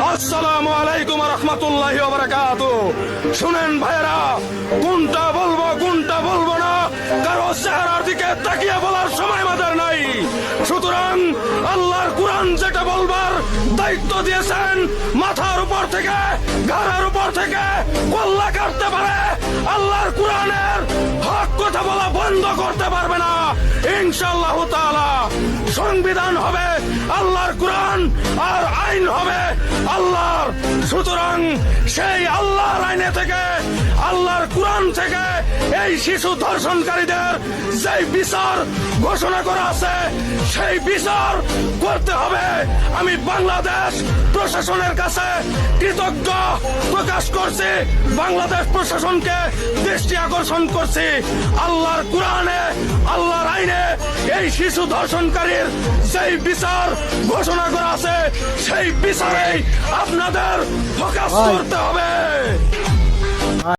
আসসালামু আলাইকুম ওয়া রাহমাতুল্লাহি ওয়া বারাকাতুহু। শুনেন ভাইরা, কোনটা বলবো না, কারো চেহারার দিকে তাকিয়ে বলার সময় আমাদের নাই। সুতরাং আল্লাহর কোরআন যেটা বলবার দায়িত্ব দিয়েছেন, মাথার উপর থেকে ঘাড়ের উপর থেকে কল্লা কাটতে পারে, আল্লাহর কোরআনের হক কথা বলা বন্ধ করতে পারবে না ইনশাআল্লাহ তাআলা। সংবিধান হবে আল্লাহর কোরআন আর আইন হবে আল্লাহর। সুতরাং সেই আল্লাহর আইনে থেকে, আল্লাহর কোরআন থেকে এই শিশু ধর্ষণকারীদের যে বিচার ঘোষণা করা আছে সেই বিচার করতে হবে। আমি বাংলাদেশ প্রশাসনের কাছে কৃতজ্ঞ প্রকাশ করছি, বাংলাদেশ প্রশাসনকে দৃষ্টি আকর্ষণ করছি। আল্লাহর কোরআনে, আল্লাহর আইনে এই শিশু ধর্ষণকারীর সেই বিচার ঘোষণা করা আছে, সেই বিচারেই আপনাদের ফোকাস করতে হবে।